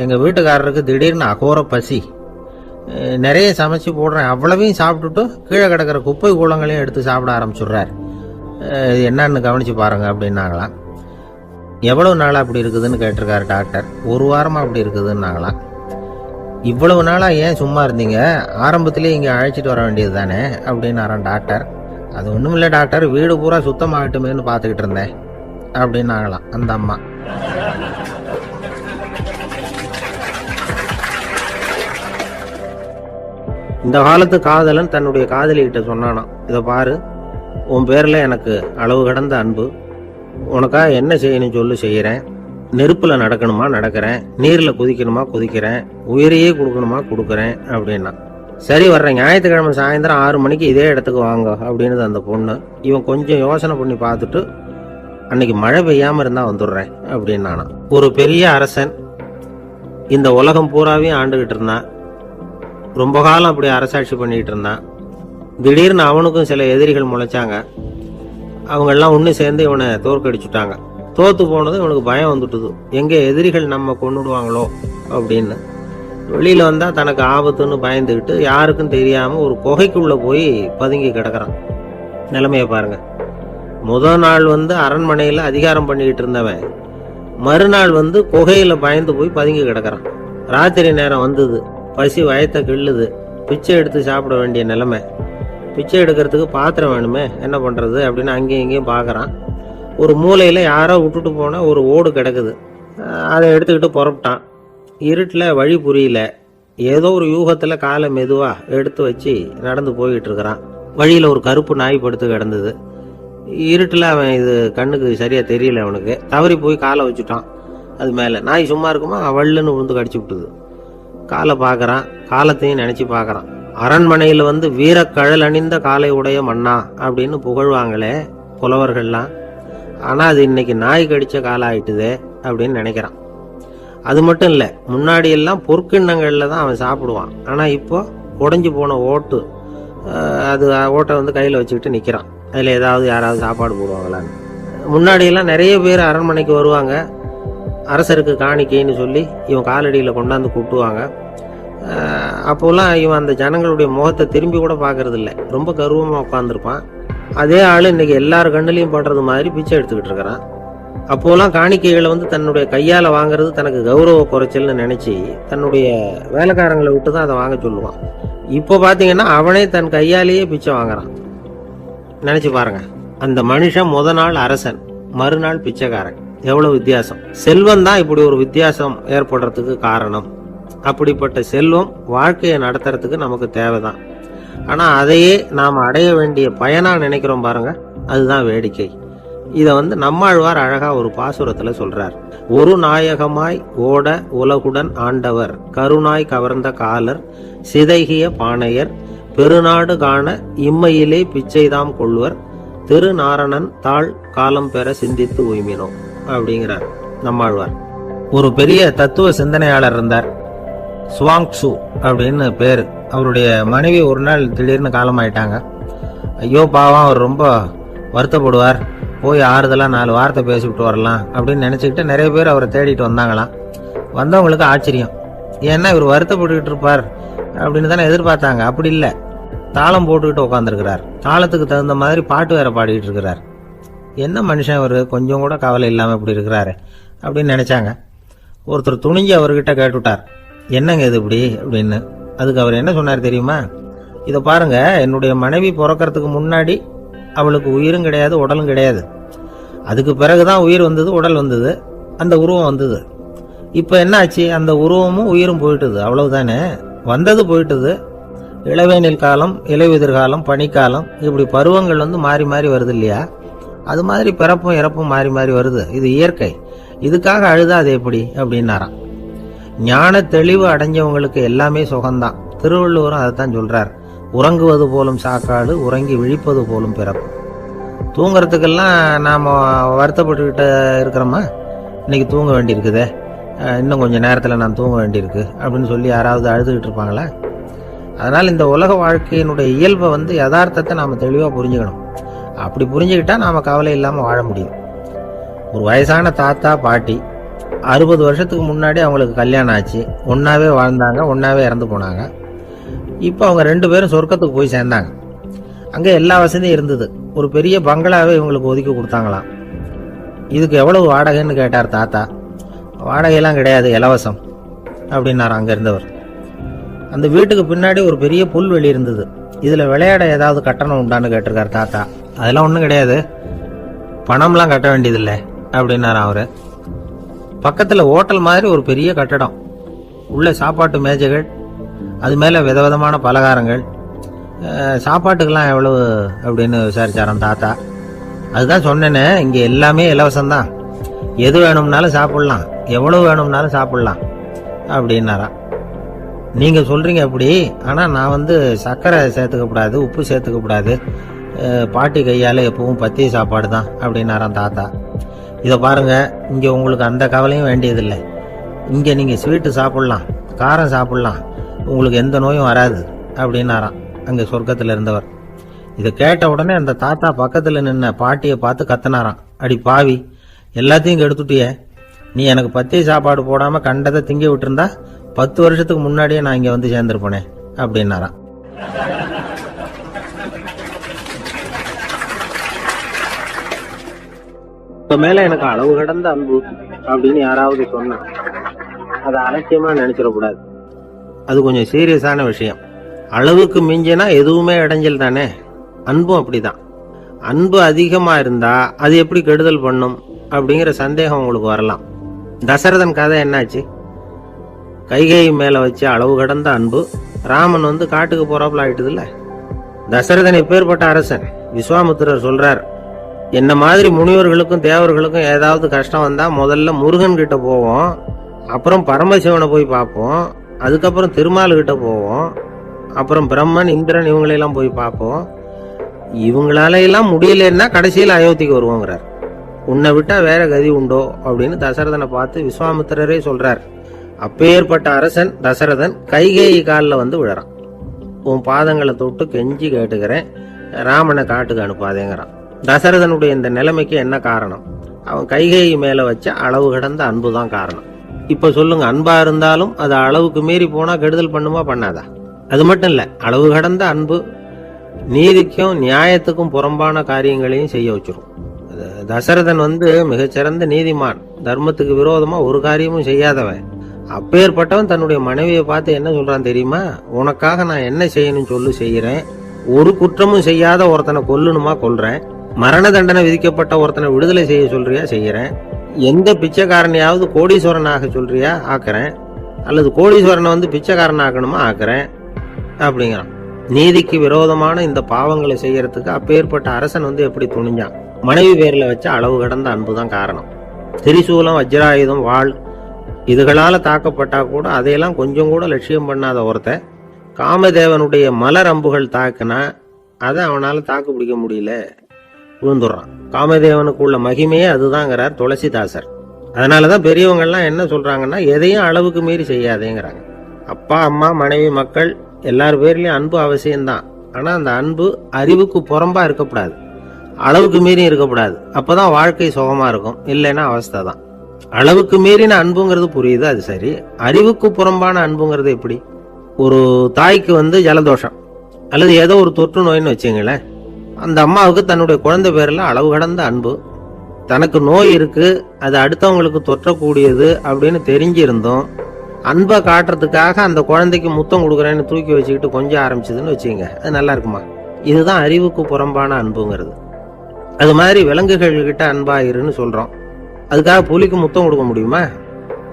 Speaker 1: எங்கள் வீட்டுக்காரருக்கு திடீர்னு அகோர பசி, நிறைய சமைச்சு போடுறேன், அவ்வளவையும் சாப்பிட்டுட்டு கீழே கிடக்கிற குப்பை கூலங்களையும் எடுத்து சாப்பிட ஆரம்பிச்சுடுறார், என்னன்னு கவனிச்சு பாருங்க அப்படின்னாங்களாம். எவ்வளவு நாளாக அப்படி இருக்குதுன்னு கேட்டிருக்காரு டாக்டர். 1 வாரமாக அப்படி இருக்குதுன்னாங்களாம். இவ்வளவு நாளாக ஏன் சும்மா இருந்தீங்க? ஆரம்பத்திலே இங்கே அழைச்சிட்டு வர வேண்டியது தானே அப்படின்னாரான் டாக்டர். அது ஒன்றும் இல்லை டாக்டர், வீடு பூரா சுத்தமாகட்டுமேன்னு பார்த்துக்கிட்டு இருந்தேன் அப்படின்னாங்களாம் அந்த அம்மா. இந்த காலத்து காதலன் தன்னுடைய காதலிகிட்ட சொன்னானாம், இதை பாரு, உன் பேரில் எனக்கு அளவு கடந்த அன்பு, உனக்காக என்ன செய்யணும் சொல்லு செய்கிறேன், நெருப்பில் நடக்கணுமா நடக்கிறேன், நீரில் குதிக்கணுமா குதிக்கிறேன், உயிரையே கொடுக்கணுமா கொடுக்குறேன் அப்படின்னா. சரி, வர்றேன் ஞாயிற்றுக்கிழமை சாயந்தரம் 6 மணிக்கு இதே இடத்துக்கு வாங்க அப்படின்னு அந்த பொண்ணு. இவன் கொஞ்சம் யோசனை பண்ணி பார்த்துட்டு, அன்னைக்கு மழை பெய்யாமல் இருந்தால் வந்துடுறேன் அப்படின்னானா. ஒரு பெரிய அரசன் இந்த உலகம் பூராவையும் ஆண்டுகிட்டு இருந்தான். ரொம்ப காலம் அப்படி அரசாட்சி பண்ணிக்கிட்டு இருந்தான். திடீர்னு அவனுக்கும் சில எதிரிகள் முளைச்சாங்க. அவங்கெல்லாம் ஒன்று சேர்ந்து இவனை தோற்கடிச்சுட்டாங்க. தோற்று போனது இவனுக்கு பயம் வந்துட்டுது, எங்கே எதிரிகள் நம்ம கொண்டுடுவாங்களோ அப்படின்னு. வெளியில் வந்தால் தனக்கு ஆபத்துன்னு பயந்துக்கிட்டு யாருக்கும் தெரியாமல் ஒரு குகைக்குள்ளே போய் பதுங்கி கிடக்கிறான். நிலைமையை பாருங்க. முதல் நாள் அரண்மனையில் அதிகாரம் பண்ணிக்கிட்டு இருந்தவன் மறுநாள் குகையில் பயந்து போய் பதுங்கி கிடக்கிறான். ராத்திரி நேரம் வந்தது, பசி வயத்தை கிள்ளுது, பிச்சை எடுத்து சாப்பிட வேண்டிய நிலைமை. பிச்சை எடுக்கிறதுக்கு பாத்திரம் வேணுமே, என்ன பண்ணுறது அப்படின்னு அங்கேயும் இங்கேயும் பார்க்குறான். ஒரு மூலையில் யாரோ விட்டுட்டு போன ஒரு ஓடு கிடக்குது. அதை எடுத்துக்கிட்டு புறப்பட்டான். இருட்டில் வழி புரியல. ஏதோ ஒரு யூகத்தில் காலை மெதுவாக எடுத்து வச்சு நடந்து போய்கிட்டு இருக்கிறான். வழியில் ஒரு கருப்பு நாய் படுத்து கிடந்தது. இருட்டில் அவன் இது கண்ணுக்கு சரியாக தெரியல. அவனுக்கு தவறி போய் காலை வச்சுட்டான். அது மேலே நாய் சும்மா இருக்குமா, வள்ளுன்னு விழுந்து கடிச்சு விட்டுது. காலை பார்க்குறான், காலத்தையும் நினச்சி பார்க்குறான். அரண்மனையில் வந்து வீரக்கழல் அணிந்த காலை உடைய மன்னா அப்படின்னு புகழ்வாங்களே புலவர்கள்லாம். ஆனால் அது இன்னைக்கு நாய் கடித்த காலம் ஆயிட்டுதே அப்படின்னு நினைக்கிறான். அது மட்டும் இல்லை, முன்னாடி எல்லாம் பொற்கிண்ணங்களில் தான் அவன் சாப்பிடுவான். ஆனால் இப்போ உடஞ்சி போன ஓட்டு, அது ஓட்டை வந்து கையில் வச்சுக்கிட்டு நிற்கிறான். அதில் ஏதாவது யாராவது சாப்பாடு போடுவாங்களான்னு. முன்னாடியெல்லாம் நிறைய பேர் அரண்மனைக்கு வருவாங்க. அரசருக்கு காணிக்கைன்னு சொல்லி இவன் காலடியில் கொண்டாந்து கூட்டுவாங்க. அப்போல்லாம் இவன் அந்த ஜனங்களுடைய முகத்தை திரும்பி கூட பார்க்கறது இல்லை. ரொம்ப கர்வமாக உட்காந்துருப்பான். அதே ஆள் இன்னைக்கு எல்லார் கண்ணுலையும் படுறது மாதிரி பிச்சை எடுத்துக்கிட்டு இருக்கிறான். அப்போலாம் காணிக்கைகளை வந்து தன்னுடைய கையால் வாங்குறது தனக்கு கௌரவ குறைச்சல்னு நினச்சி தன்னுடைய வேலைக்காரங்களை விட்டு தான் அதை வாங்க சொல்லுவான். இப்போ பார்த்தீங்கன்னா அவனே தன் கையாலேயே பிச்சை வாங்குறான். நினச்சி பாருங்க, அந்த மனுஷன் நாள் அரசன், மறுநாள் பிச்சைக்காரன். எவ்வளவு வித்தியாசம்! செல்வம் தான் இப்படி ஒரு வித்தியாசம் ஏற்படுறதுக்கு காரணம். அப்படிப்பட்ட செல்வம் வாழ்க்கையை நடத்துறதுக்கு நமக்கு தேவைதான். ஆனால் அதையே நாம் அடைய வேண்டிய பயனாக நினைக்கிறோம் பாருங்க, அதுதான் வேடிக்கை. இதை வந்து நம்மாழ்வார் அழகா ஒரு பாசுரத்தில் சொல்றார். ஒரு நாயகமாய் ஓட உலகுடன் ஆண்டவர், கருணாய் கவர்ந்த காலர், சிதைகிய பானையர், பெருநாடு காண இம்மையிலே பிச்சைதாம் கொள்வர், திருநாரணன் தாழ் காலம் பெற சிந்தித்து உய்மினோம் அப்படிங்கிறார் நம்மாழ்வார். ஒரு பெரிய தத்துவ சிந்தனையாளர் இருந்தார், சுவாங்சு அப்படின்னு பேரு. அவருடைய மனைவி ஒரு நாள் திடீர்னு காலமாயிட்டாங்க. ஐயோ பாவம், அவர் ரொம்ப வருத்தப்படுவார், போய் ஆறுதலாக 4 வார்த்தை பேசிவிட்டு வரலாம் அப்படின்னு நினச்சிக்கிட்டு நிறைய பேர் அவரை தேடிட்டு வந்தாங்களாம். வந்தவங்களுக்கு ஆச்சரியம், ஏன்னா இவர் வருத்தப்பட்டுக்கிட்டு இருப்பார் அப்படின்னு தானே எதிர்பார்த்தாங்க. அப்படி இல்லை, தாளம் போட்டுக்கிட்டு உட்காந்துருக்கிறார். தாளத்துக்கு தகுந்த மாதிரி பாட்டு வேற பாடிக்கிட்டு இருக்கிறார். என்ன மனுஷன் அவர், கொஞ்சம் கூட கவலை இல்லாமல் இப்படி இருக்கிறாரு அப்படின்னு நினச்சாங்க. ஒருத்தர் துணிஞ்சு அவர்கிட்ட கேட்டுவிட்டார், என்னங்க இது இப்படி அப்படின்னு. அதுக்கு அவர் என்ன சொன்னார் தெரியுமா? இதை பாருங்க, என்னுடைய மனைவி பிறக்கிறதுக்கு முன்னாடி அவளுக்கு உயிரும் கிடையாது, உடலும் கிடையாது. அதுக்கு பிறகுதான் உயிர் வந்தது, உடல் வந்தது, அந்த உருவம் வந்தது. இப்போ என்ன ஆச்சு? அந்த உருவமும் உயிரும் போயிட்டுது, அவ்வளவுதானே. வந்தது போயிட்டுது. இளவேனில் காலம், இலையுதிர்காலம், பனிக்காலம், இப்படி பருவங்கள் வந்து மாறி மாறி வருது இல்லையா? அது மாதிரி பிறப்பும் இறப்பும் மாறி மாறி வருது. இது இயற்கை. இதுக்காக அழுதா அது எப்படி அப்படின்னாராம். ஞான தெளிவு அடைஞ்சவங்களுக்கு எல்லாமே சுகம்தான். திருவள்ளுவரும் அதைத்தான் சொல்றார். உறங்குவது போலும் சாக்காடு, உறங்கி விழிப்பது போலும் பிறப்பு. தூங்குறதுக்கெல்லாம் நாம் வருத்தப்பட்டுக்கிட்ட இருக்கிறோமா? இன்னைக்கு தூங்க வேண்டியிருக்குதே, இன்னும் கொஞ்சம் நேரத்தில் நான் தூங்க வேண்டியிருக்கு அப்படின்னு சொல்லி யாராவது அழுதுகிட்டு இருப்பாங்களா? அதனால் இந்த உலக வாழ்க்கையினுடைய இயல்பை வந்து யதார்த்தத்தை நாம் தெளிவாக புரிஞ்சுக்கணும். அப்படி புரிஞ்சுக்கிட்டா நாம் கவலை இல்லாமல் வாழ முடியும். ஒரு வயசான தாத்தா பாட்டி 60 வருஷத்துக்கு முன்னாடி அவங்களுக்கு கல்யாணம் ஆச்சு. ஒன்றாவே வாழ்ந்தாங்க, ஒன்றாவே இறந்து போனாங்க. இப்போ அவங்க 2 பேரும் சொர்க்கத்துக்கு போய் சேர்ந்தாங்க. அங்கே எல்லா வசதியும் இருந்தது. ஒரு பெரிய பங்களாவே இவங்களுக்கு ஒதுக்கி கொடுத்தாங்களாம். இதுக்கு எவ்வளவு வாடகைன்னு கேட்டார் தாத்தா. வாடகையெல்லாம் கிடையாது, இலவசம் அப்படின்னார் அங்கே இருந்தவர். அந்த வீட்டுக்கு பின்னாடி ஒரு பெரிய புல்வெளி இருந்தது. இதில் விளையாட ஏதாவது கட்டணம் உண்டான்னு கேட்டிருக்கார் தாத்தா. அதெல்லாம் ஒன்றும் கிடையாது, பணம்லாம் கட்ட வேண்டியதில்லை அப்படின்னார் அவர். பக்கத்தில் ஹோட்டல் மாதிரி ஒரு பெரிய கட்டடம், உள்ள சாப்பாட்டு மேஜைகள், அது மேலே விதவிதமான பலகாரங்கள். சாப்பாட்டுக்கெல்லாம் எவ்வளவு அப்படின்னு விசாரிச்சாராம் தாத்தா. அதுதான் சொன்னேனே, இங்கே எல்லாமே இலவசம்தான், எது வேணும்னாலும் சாப்பிட்லாம், எவ்வளவு வேணும்னாலும் சாப்பிட்லாம் அப்படின்னாராம். நீங்கள் சொல்கிறீங்க அப்படி, ஆனால் நான் வந்து சர்க்கரை சேர்த்துக்கக்கூடாது, உப்பு சேர்த்துக்கக்கூடாது, பாட்டி கையால் எப்பவும் பத்திய சாப்பாடு தான் அப்படின்னாராம் தாத்தா. இதை பாருங்கள், இங்கே உங்களுக்கு அந்த கவலையும் வேண்டியதில்லை. இங்கே நீங்கள் ஸ்வீட்டு சாப்பிட்லாம், காரம் சாப்பிட்லாம், உங்களுக்கு எந்த நோயும் வராது அப்படின்னாராம் அங்கே சொர்க்கத்தில் இருந்தவர். இதை கேட்ட உடனே அந்த தாத்தா பக்கத்தில் நின்ன பாட்டியை பார்த்து கத்தினாராம், அடி பாவி, எல்லாத்தையும் கெடுத்துட்டியே, நீ எனக்கு பத்திய சாப்பாடு போடாமல் கண்டதை திங்க விட்டுருந்தா 10 வருஷத்துக்கு முன்னாடியே நான் இங்கே வந்து சேர்ந்துருப்பேனே அப்படின்னாராம். இப்போ மேலே எனக்கு அளவு கடந்த அன்பு அப்படின்னு யாராவது சொன்னா அதை அலட்சியமா நினைச்சிடக்கூடாது. அது கொஞ்சம் சீரியஸான விஷயம். அளவுக்கு மிஞ்சினா எதுவுமே இடைஞ்சல் தானே. அன்பும் அப்படிதான். அன்பு அதிகமா இருந்தா அது எப்படி கெடுதல் பண்ணும் அப்படிங்கிற சந்தேகம் உங்களுக்கு வரலாம். தசரதன் கதை என்னாச்சு? கைகேயி மேல வச்சு அளவு கடந்த அன்பு. ராமன் காட்டுக்கு போறாப்புல ஆயிட்டுது இல்ல. தசரதன் எப்பேற்பட்ட அரசன். விஸ்வாமித்திரர் சொல்றார், என்ன மாதிரி முனிவர்களுக்கும் தேவர்களுக்கும் ஏதாவது கஷ்டம் வந்தா முதல்ல முருகன் கிட்ட போவோம், அப்புறம் பரமசிவனை போய் பார்ப்போம், அதுக்கப்புறம் திருமால் கிட்ட போவோம், அப்புறம் பிரம்மன் இந்திரன் இவங்களெல்லாம் போய் பார்ப்போம். இவங்களால எல்லாம் முடியலன்னா கடைசியில் அயோத்திக்கு வருவோங்கிறார். உன்னை விட்டா வேற கதி உண்டோ அப்படின்னு தசரதனை பார்த்து விஸ்வாமித்திரரே சொல்றார். அப்பேற்பட்ட அரசன் தசரதன் கைகேயி காலில் விழறான். உன் பாதங்களை தொட்டு கெஞ்சி கேட்டுக்கிறேன், ராமனை காட்டுக்கு அனுப்பாதேங்கிறான். தசரதனுடைய இந்த நிலைமைக்கு என்ன காரணம்? அவன் கைகேயி மேல வச்ச அளவு கடந்த அன்பு தான் காரணம். இப்ப சொல்லுங்க, அன்பா இருந்தாலும் அது அளவுக்கு மீறி போனா கெடுதல் பண்ணுமா பண்ணாதா? அது மட்டும் இல்ல, அளவு கடந்த அன்பு நீதிக்கும் நியாயத்துக்கும் புறம்பான காரியங்களையும் செய்ய வச்சிரும். தசரதன் மிகச்சிறந்த நீதிமான், தர்மத்துக்கு விரோதமா ஒரு காரியமும் செய்யாதவன். அப்பேற்பட்டவன் தன்னுடைய மனைவியை பார்த்து என்ன சொல்றான் தெரியுமா? உனக்காக நான் என்ன செய்யணும் சொல்லு, செய்யறேன். ஒரு குற்றமும் செய்யாத ஒருத்தனை கொல்லணுமா கொல்றேன். மரண தண்டனை விதிக்கப்பட்ட ஒருத்தனை விடுதலை செய்ய சொல்றியா செய்யறேன். எந்த பிச்சைக்காரனையாவது கோடீஸ்வரனாக சொல்றியா ஆக்குறேன், அல்லது கோடீஸ்வரனை பிச்சைக்காரன் ஆக்கணுமா ஆக்குறேன் அப்படிங்கிறான். நீதிக்கு விரோதமான இந்த பாவங்களை செய்யறதுக்கு அப்பேற்பட்ட அரசன் எப்படி துணிஞ்சான்? மனைவி பேர்ல வச்ச அளவு கடந்த அன்புதான் காரணம். திரிசூலம், வஜ்ராயுதம், வாள் இதுகளால தாக்கப்பட்டா கூட அதையெல்லாம் கொஞ்சம் கூட லட்சியம் பண்ணாத ஒருத்தன் காமதேவனுடைய மலர் அம்புகள் தாக்குனா அதை அவனால தாக்கு பிடிக்க முடியல, விழுந்துடுறான். காமதேவனுக்கு உள்ள மகிமையே அதுதாங்கிறார் துளசிதாசர். அதனாலதான் பெரியவங்கள்லாம் என்ன சொல்றாங்கன்னா, எதையும் அளவுக்கு மீறி செய்யாதேங்கிறாங்க. அப்பா, அம்மா, மனைவி, மக்கள் எல்லார் பேர்லயும் அன்பு அவசியம்தான். ஆனா அந்த அன்பு அறிவுக்கு புறம்பா இருக்கக்கூடாது, அளவுக்கு மீறி இருக்கக்கூடாது. அப்பதான் வாழ்க்கை சுகமா இருக்கும். இல்லைன்னா அவஸ்தை தான். அளவுக்கு மீறின அன்புங்கிறது புரியுது, அது சரி. அறிவுக்கு புறம்பான அன்புங்கிறது எப்படி? ஒரு தாய்க்கு ஜலதோஷம் அல்லது ஏதோ ஒரு தொற்று நோயின்னு வச்சுங்களேன். அந்த அம்மாவுக்கு தன்னுடைய குழந்தை பேர்ல அளவு கடந்த அன்பு. தனக்கு நோய் இருக்கு, அது அடுத்தவங்களுக்கு தொற்றக்கூடியது அப்படின்னு தெரிஞ்சிருந்தோம் அன்பை காட்டுறதுக்காக அந்த குழந்தைக்கு முத்தம் கொடுக்குறேன்னு தூக்கி வச்சுக்கிட்டு கொஞ்சம் ஆரம்பிச்சதுன்னு வச்சுங்க, அது நல்லா இருக்குமா? இதுதான் அறிவுக்கு புறம்பான அன்புங்கிறது. அது மாதிரி விலங்குகள் கிட்ட அன்பாயிருன்னு சொல்றோம். அதுக்காக புலிக்கு முத்தம் கொடுக்க முடியுமா?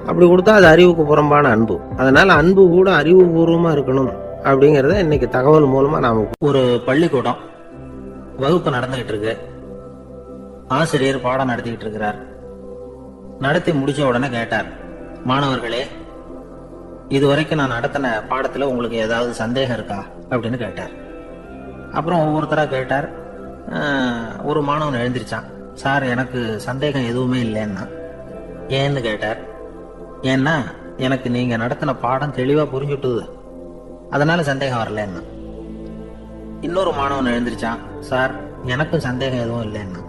Speaker 1: அப்படி கொடுத்தா அது அறிவுக்கு புறம்பான அன்பு. அதனால அன்பு கூட அறிவுபூர்வமா இருக்கணும் அப்படிங்கறத இன்னைக்கு தகவல் மூலமா நாம. ஒரு பள்ளிக்கூடம் வகுப்பு நடந்துகிட்டு இருக்கு. ஆசிரியர் பாடம் நடத்திக்கிட்டு இருக்கிறார். நடத்தி முடிச்ச உடனே கேட்டார், மாணவர்களே, இதுவரைக்கும் நான் நடத்தின பாடத்துல உங்களுக்கு ஏதாவது சந்தேகம் இருக்கா அப்படின்னு கேட்டார். அப்புறம் ஒவ்வொருத்தரா கேட்டார். ஒரு மாணவன் எழுந்திருச்சான். சார், எனக்கு சந்தேகம் எதுவுமே இல்லைன்னா. ஏன்னு கேட்டார். ஏன்னா எனக்கு நீங்க நடத்தின பாடம் தெளிவா புரிஞ்சுட்டுது, அதனால சந்தேகம் வரலன்னா. இன்னொரு மாணவன் எழுந்திருச்சான். சார், எனக்கும் சந்தேகம் எதுவும் இல்லைன்னா.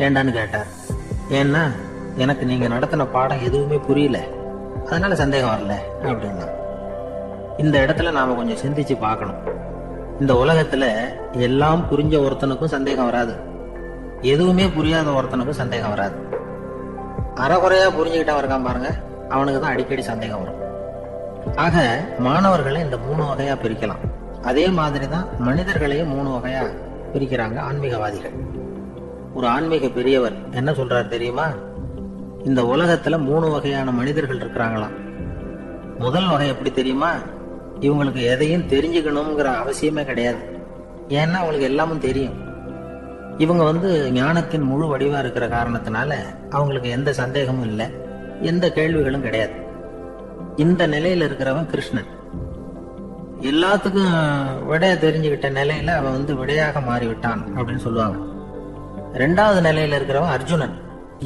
Speaker 1: ஏண்டான்னு கேட்டார். ஏன்னா எனக்கு நீங்க நடத்தின பாடம் எதுவுமே புரியல, அதனால சந்தேகம் வரல அப்படின்னா. இந்த இடத்துல நாம கொஞ்சம் சிந்திச்சு பார்க்கணும். இந்த உலகத்துல எல்லாம் புரிஞ்ச ஒருத்தனுக்கும் சந்தேகம் வராது, எதுவுமே புரியாத ஒருத்தனுக்கும் சந்தேகம் வராது. அறகுறையா புரிஞ்சுக்கிட்டவன் இருக்கான் பாருங்க, அவனுக்கு தான் அடிக்கடி சந்தேகம் வரும். ஆக மாணவர்களை இந்த 3 வகையா பிரிக்கலாம். அதே மாதிரிதான் மனிதர்களையும் 3 வகையா பிரிக்கிறாங்க ஆன்மீகவாதிகள். ஒரு ஆன்மீக பெரியவர் என்ன சொல்றாரு தெரியுமா? இந்த உலகத்துல 3 வகையான மனிதர்கள் இருக்கிறாங்களாம். முதல் வகை எப்படி தெரியுமா? இவங்களுக்கு எதையும் தெரிஞ்சுக்கணுங்கிற அவசியமே கிடையாது. ஏன்னா அவங்களுக்கு எல்லாமும் தெரியும். இவங்க ஞானத்தின் முழு வடிவா இருக்கிற காரணத்தினால அவங்களுக்கு எந்த சந்தேகமும் இல்லை, எந்த கேள்விகளும் கிடையாது. இந்த நிலையில இருக்கிறவன் கிருஷ்ணன். எல்லாத்துக்கும் விடைய தெரிஞ்சுக்கிட்ட நிலையில அவன் விடையாக மாறிவிட்டான் அப்படின்னு சொல்லுவாங்க. 2வது நிலையில இருக்கிறவன் அர்ஜுனன்.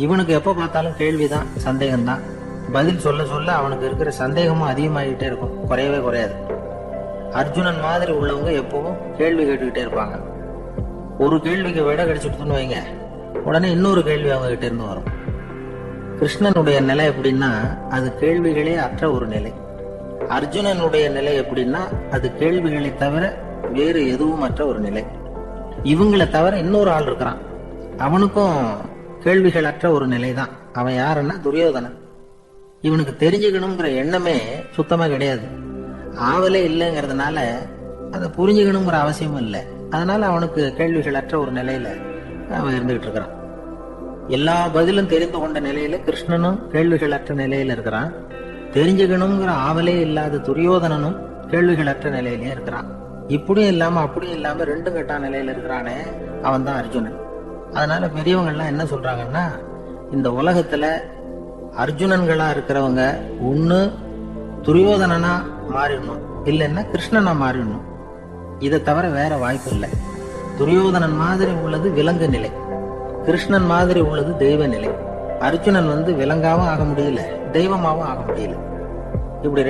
Speaker 1: இவனுக்கு எப்ப பார்த்தாலும் கேள்விதான், சந்தேகம்தான். பதில் சொல்ல சொல்ல அவனுக்கு இருக்கிற சந்தேகமும் அதிகமாகிட்டே இருக்கும், குறையவே குறையாது. அர்ஜுனன் மாதிரி உள்ளவங்க எப்பவும் கேள்வி கேட்டுக்கிட்டே இருப்பாங்க. ஒரு கேள்விக்கு விட கிடைச்சிட்டுன்னு வைங்க, உடனே இன்னொரு கேள்வி அவங்க கிட்ட இருந்து வரும். கிருஷ்ணனுடைய நிலை எப்படின்னா அது கேள்விகளே அற்ற ஒரு நிலை. அர்ஜுனனுடைய நிலை எப்படின்னா அது கேள்விகளை தவிர வேறு எதுவும் அற்ற ஒரு நிலை. இவங்களை தவிர இன்னொரு ஆள் இருக்கிறான், அவனுக்கும் கேள்விகள் அற்ற ஒரு நிலை தான். அவன் யாருன்னா துரியோதனன். இவனுக்கு தெரிஞ்சுக்கணுங்கிற எண்ணமே சுத்தமா கிடையாது. ஆவலே இல்லைங்கிறதுனால அதை புரிஞ்சுக்கணுங்கிற அவசியமும் இல்லை. அதனால அவனுக்கு கேள்விகளற்ற ஒரு நிலையில அவன் இருந்துகிட்டு இருக்கிறான். எல்லா பதிலும் தெரிந்து கொண்ட நிலையில கிருஷ்ணனும் கேள்விகளற்ற நிலையில இருக்கிறான். தெரிஞ்சுக்கணுங்கிற ஆவலே இல்லாத துரியோதனனும் கேள்விகளற்ற நிலையிலே இருக்கிறான். இப்படியும் இல்லாம அப்படியும் இல்லாம ரெண்டும் கெட்டா நிலையில இருக்கிறானே, அவன் தான் அர்ஜுனன். அதனால பெரியவங்க எல்லாம் என்ன சொல்றாங்கன்னா, இந்த உலகத்துல அர்ஜுனன்களா இருக்கிறவங்க ஒண்ணு துரியோதனனா மாறிடணும், இல்லைன்னா கிருஷ்ணனா மாறிடணும். இதை தவிர வேற வாய்ப்பு இல்லை. துரியோதனன் மாதிரி உள்ளது விலங்கு நிலை, கிருஷ்ணன் மாதிரி உள்ளது தெய்வ நிலை. அர்ஜுனன் விலங்காவும் ஆக முடியல, தெய்வமாவும் ஆக முடியல. இப்படி